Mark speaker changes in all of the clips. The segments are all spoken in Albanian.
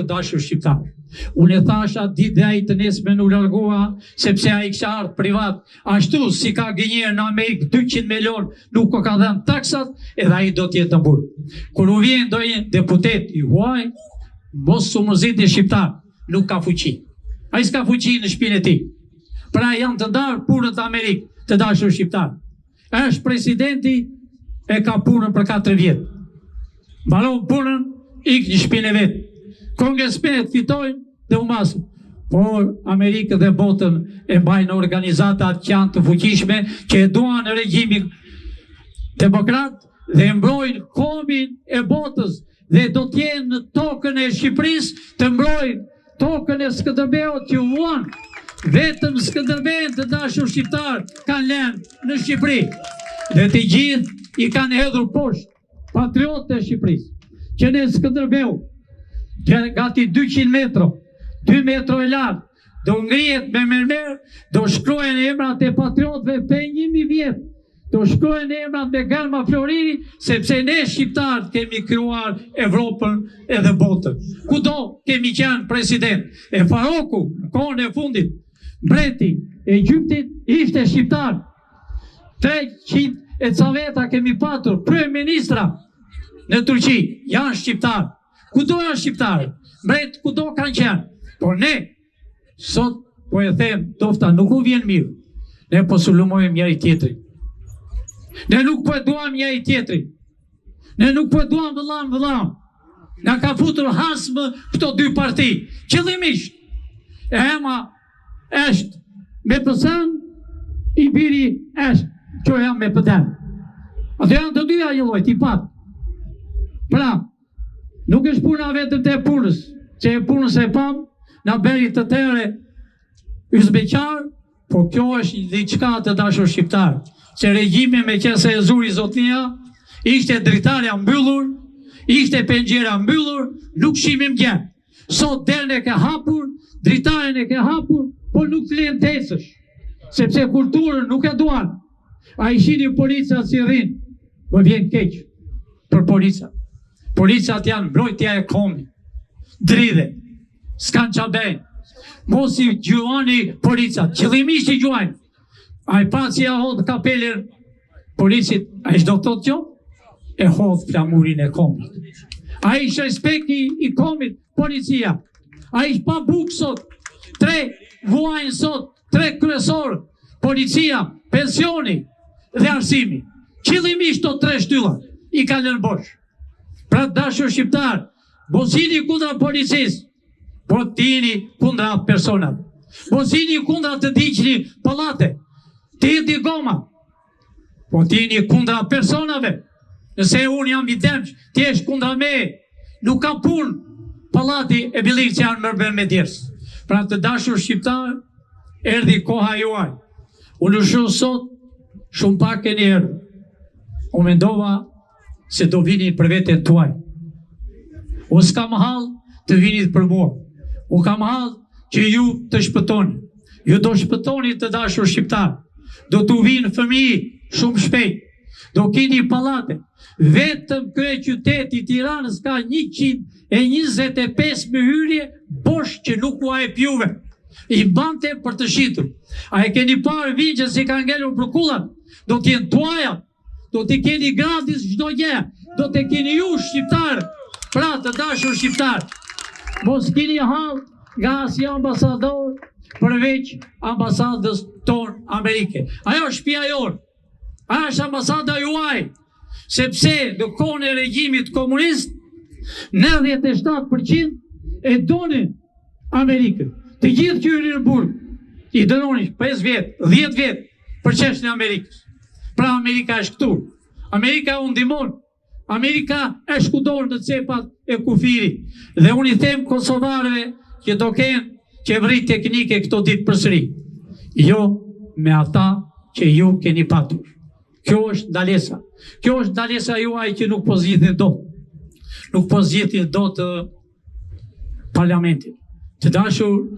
Speaker 1: të dashur shqiptar. Unë e thasha ditë dhe ai të nesme u largova, sepse ai kishte ardhur privat, ashtu si ka gënjerë në Amerikë 200 milion, nuk ka dhënë taksat, edhe ai do të jetë në burg. Kur u vjen ndonjë deputet i huaj, mos u mërzitni shqiptar, nuk ka fuqi. Ai s'ka fuqi në shtëpinë e tij. Pra janë të ndarë punët në Amerikë, të dashur shqiptar. Është presidenti e ka punën për 4 vjet. Mbaron punën, ik në shtëpinë e vet. Kongresmenët fitojnë dhe u masën. Por Amerikën dhe botën e mbajnë organizatat që janë të fuqishme, që e duan regjimin demokrat dhe mbrojnë kombin e botës dhe do t'jenë në tokën e Shqipërisë të mbrojnë tokën e Skënderbeut që vuan. Vetëm Skënderbeun të dashur shqiptar kanë lënë në Shqipëri. Dhe të gjithë i kanë hedhur poshtë patriotët e Shqipërisë. Që në Skënderbeu gati 200 metro, 2 metro e lartë, do ngrihet me mermer, do shkruhen emrat e patriotëve për 1000 vjet. Do shkruhen emrat me Galma Florini, sepse ne shqiptarët kemi krijuar Evropën edhe botën. Kudo kemi qenë president. E Faroku, në kohën e fundit, mbreti e Egjiptit ishte shqiptar. 300 e ca veta kemi patur kryeministra në Turqi, janë shqiptar. Kudo janë shqiptarë, mbret kudo kanë qenë. Por ne, sot, po e them, tofta nuk u vjen mirë. Ne po sulmojmë njëri tjetrin. Ne nuk po e duam njëri tjetrin. Ne nuk po e duam vëllam. Na ka futur hasmë këto 2 parti. Qëllimisht, e ema është me pësën, i biri është që jam me pëden. Ato janë të dyja një lojt, i pat. Pra, nuk është puna vetëm të punës, që e punës e pam, në berit të tere uzbeqar, po kjo është diçka të dashur shqiptar, që regjimi me qese e zuri zotnia, ishte dritarja mbyllur, ishte pengjera mbyllur, nuk shimim gjenë. Sot derën e ke hapur, dritarën e ke hapur, po nuk të lenë tesësh, sepse kulturën nuk e duan. A i shini polica si rrinë, më vjen keqë për polica. Policat janë mbrojtja e kombit, dridhe, s'kan qabejnë, mos i gjuani policat, qëllimisht i gjuajnë. A i pa si a hodhë kapelin policit, a i shdo të thotë që? E hodhë flamurin e kombit. A i shë respekti i kombit, policia. A i shpa bukë sot, 3 vuajnë sot, 3 kryesorë, policia, pensioni dhe arsimi. Qëllimisht të 3 shtyllat, i ka lënë bosh. Pra dashur shqiptar, mos jini kundra policisë, po t'jini kundra personat. Mos jini kundra të diqni pallate, t'jini goma, po t'jini kundra personave. Nëse unë jam vitemsh, t'jesh kundra me, nuk ka punë pallati e bilik që janë mërben me djerës. Pra të dashur shqiptar, erdi koha juaj. Unë shumë sot, shumë pak e njerë. U mendova se do vinit për veten tuaj. Unë s'kam hall të vinit për mua. Unë kam hall që ju të shpëtoni. Ju do shpëtoni të dashur shqiptar. Do t'u vinë fëmijë shumë shpejt. Do keni pallate. Vetëm kryeqyteti i Tiranës ka 125 me hyrje bosh që nuk u e pjuve. I bante për të shitur. A e keni parë vinë që si ka ngelur për kullat? Do t'jenë tuaja. Do t'i keni gratis çdo gjë, do t'i keni ju shqiptar, pra të dashur shqiptar. Mos keni hall nga asnjë ambasador përveç ambasadës tonë Amerike. Ajo është shtëpia jonë, ajo është ambasada juaj, sepse në kohën e regjimit komunist, 97% e donin Amerikën. Të gjithë që hyrin në burg, i dënonin 5 vjet, 10 vjet për çështjen e Amerikës. Pra Amerika është këtu. Amerika u ndihmon. Amerika është kudo në cepat e kufirit. Dhe unë i them kosovarëve që do kenë qeveri teknike këto ditë përsëri. Jo me ata që ju keni patur. Kjo është ndalesa. Kjo është ndalesa juaj që nuk po zgjidhin dot. Nuk po zgjidhin dot parlamentin. Të dashur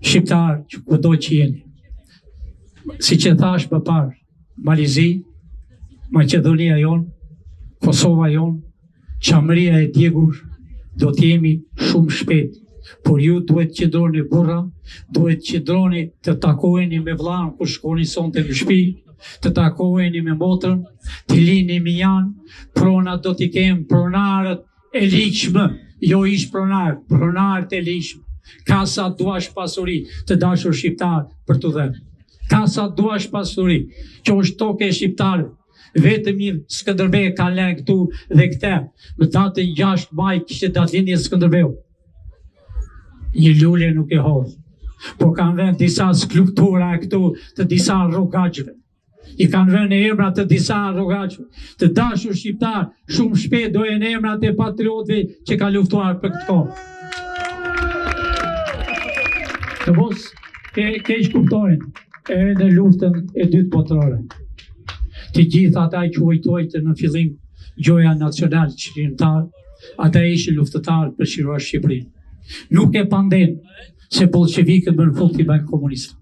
Speaker 1: shqiptar që kudo që jeni. Si që thash më parë, Malizi, Maqedonia jonë, Kosova jonë, Qamëria e djegur, do t'jemi shumë shpejt. Por ju duhet qëndroni burra, duhet qëndroni të takoheni me vllain kur shkoni sonte në shtëpi, të takoheni me motrën, të lini me janë, pronat do t'i kemë pronarët e ligjshëm, jo ish pronarët e ligjshëm. Ka sa duash pasuri të dashur shqiptar për të dhënë. Ka sa duash pasuri, që është toke e shqiptarët. Vetëm një Skënderbeu ka lënë këtu dhe këte, më datën 6 maj kishte datëlindje Skënderbeu. Një lule nuk e hodh, po kanë vënë disa skulptura këtu të disa rrogaçve. I kanë vënë emrat të disa rrogaçve. Të dashur shqiptar, shumë shpejt do jenë emrat e patriotëve që kanë luftuar për këtë kohë. Të mos keq kuptojnë edhe luftën e dytë botërore. Të gjithë ata që ujtojtë në fillim gjoja nacional qërimtar, ata ishin luftëtarë për çliruar Shqipërinë. Nuk e panden se bolshevikët më në fund t'i bëjnë komunistët.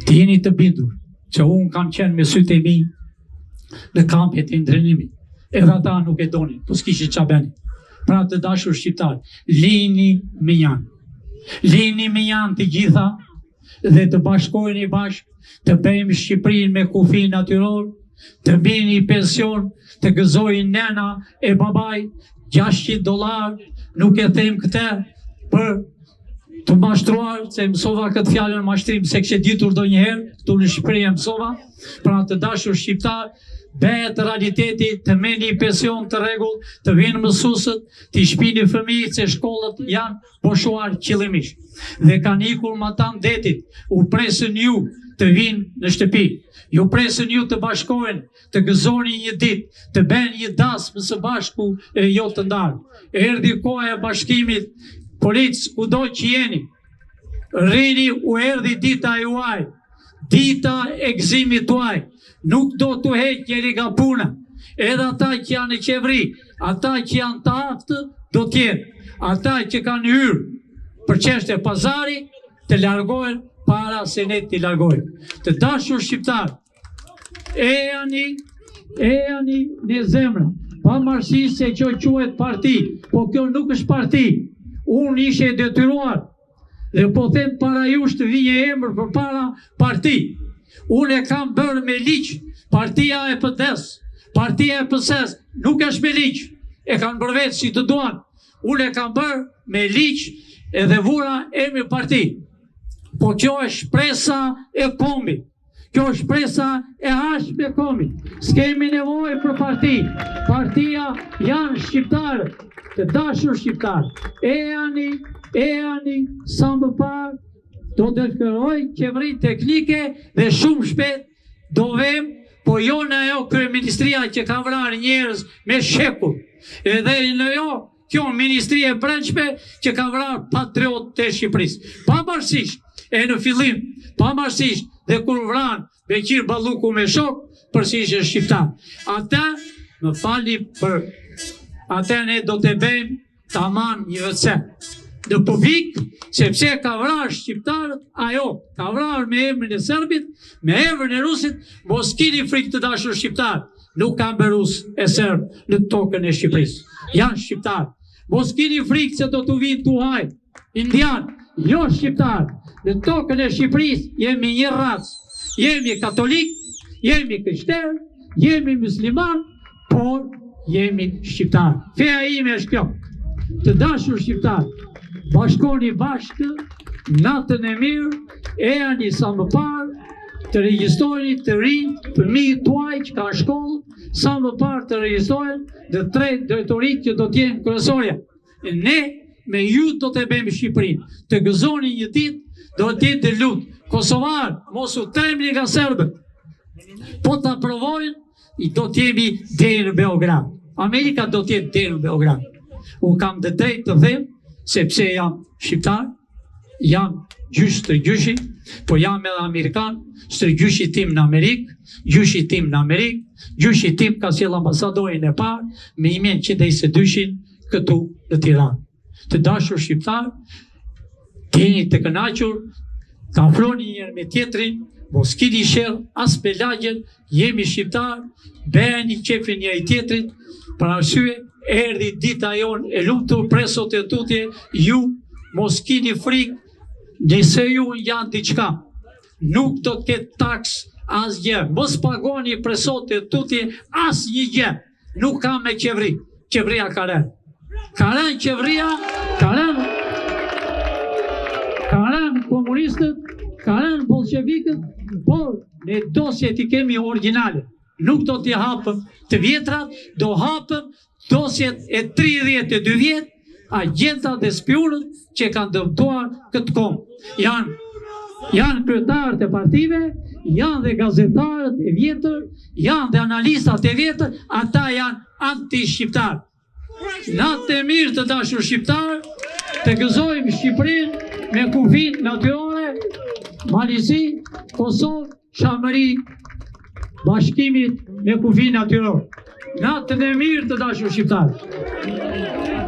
Speaker 1: Të jeni të bindur që unë kam qenë me sytë e mi në kampjet e ndrenimit. Edhe ata nuk e donin, po s'kishin ç'a bënin. Pra të dashur shqiptar, lini me janë. Lini me janë të gjitha dhe të bashkoheni bashkë, të bëjmë Shqipërinë me kufi natyror, të bini pension, të gëzojnë nena e babaj, $600, nuk e them këtë për të mashtruar, se mësova këtë fjallën mashtrim, se kështë ditur do njëherë, këtu në Shqipëri e mësova, pra të dashur shqiptar, bëhet realiteti të meni pension të rregull, të vinë mësuesët, të shpini fëmijët se shkollat janë boshuar qëllimisht. Dhe kanë ikur matan detit, u presën ju të vinë në shtëpi, ju presën ju të bashkohen, të gëzoni një ditë, të bëni një dasmë së bashku e jo të ndarë. Erdhi koha e bashkimit, policë kudo që jeni, rrini u erdhi dita e juaj, dita e gëzimit tuaj, nuk do të heq njeri nga puna, edhe ata që janë në qeveri, ata që janë të aftë, do tjenë, ata që kanë hyrë për çështje pazari, të largohen para se ne të largohen. Të dashur shqiptar, e janë në zemra, pavarësisht se kjo quhet parti, po kjo nuk është parti. Unë ishe detyruar dhe po them para jush të vijë emër për para parti. Unë e kam bërë me ligj, partia e PD-s, partia e PS-s, nuk është me ligj, e kanë bërë vetë si të duan. Unë e kam bërë me ligj edhe vura emri parti. Po kjo është shpresa e kombit. Kjo është shpresa e hashme e kombit. S'kemi nevojë për parti. Partia janë shqiptarët. Të dashur shqiptar, e ani, sa më parë, do të kërkoj qeveri teknike dhe shumë shpejt do vem, po jo në ajo kryeministria që ka vrarë njerëz me shekull, edhe në jo kjo ministri e brendshme që ka vrarë patriot të Shqipërisë. Pavarësisht, e në fillim, pavarësisht dhe kur vranë Beqir Balluku me shok, përsi ishte shqiptar. Ata, më falni për atë ne do të bëjmë tamam një vëtse. Në publik, sepse ka vrarë shqiptarët, ajo, ka vrarë me emrin e serbit, me emrin e rusit, mos kini frikë të dashur shqiptarë. Nuk kam bërë rus e serb në tokën e Shqipërisë. Janë shqiptarë. Mos kini frikë se do të vinë të uaj. Indian, jo shqiptarë. Në tokën e Shqipërisë jemi një racë. Jemi katolik, jemi krishterë, jemi musliman, por jemi shqiptarë. Feja ime është kjo. Të dashur shqiptarë, bashkoni bashkë, natën e mirë, e ani sa më parë, të regjistojni të rinj, fëmijët tuaj që ka shkollë, sa më parë të regjistojnë dhe 3 drejtorit që do t'jenë kryesorja. Ne me ju do të bëjmë Shqipërinë. Të gëzoni një ditë, do t'jetë të lutë. Kosovarë, mos u tremni nga serbët. Po të aprovojnë, do t'jemi deri në Beograd. Amerika do t'jetë deri në Beograd. Unë kam të drejtë të them, sepse jam shqiptar, jam gjysh të gjyshi, po jam edhe Amerikan, së gjyshi tim në Amerikë, gjyshi tim në Amerikë, gjyshi tim ka sjell ambasadorin e parë, me 1922 këtu në Tiranë. Të dashur shqiptar, të jeni të kënaqur, të afroni njëri me tjetrin, mos kini shërë, as me lagjen, jemi shqiptar, bëni qefin një i tjetrit, për arsye, erdhi dita jonë, e lumtur presot e tutje, ju mos kini frikë, nëse ju janë diçka, nuk do të ketë taks as gjë, mos pagoni presot e tutje, as një gjë, nuk ka me qevri, qevria ka rënë. Ka rënë qevria, ka rënë komunistët, ka rënë bolshevikët, por ne dosjet i kemi originale. Nuk do t'i hapëm të vjetrat, do hapëm dosjet e 32 vjet, agjentat dhe spionët që kanë dëmtuar këtë komë. Janë kryetarët e partive, janë dhe gazetarët e vjetër, janë dhe analistat e vjetër, ata janë anti-shqiptarë. Natë e mirë të dashur shqiptarë, të gëzojmë Shqipërinë me kufin natyrore, Malisi, Kosovë, Shamëri, bashkimit me kufin natyror. Natën e mirë të dashur shqiptarë.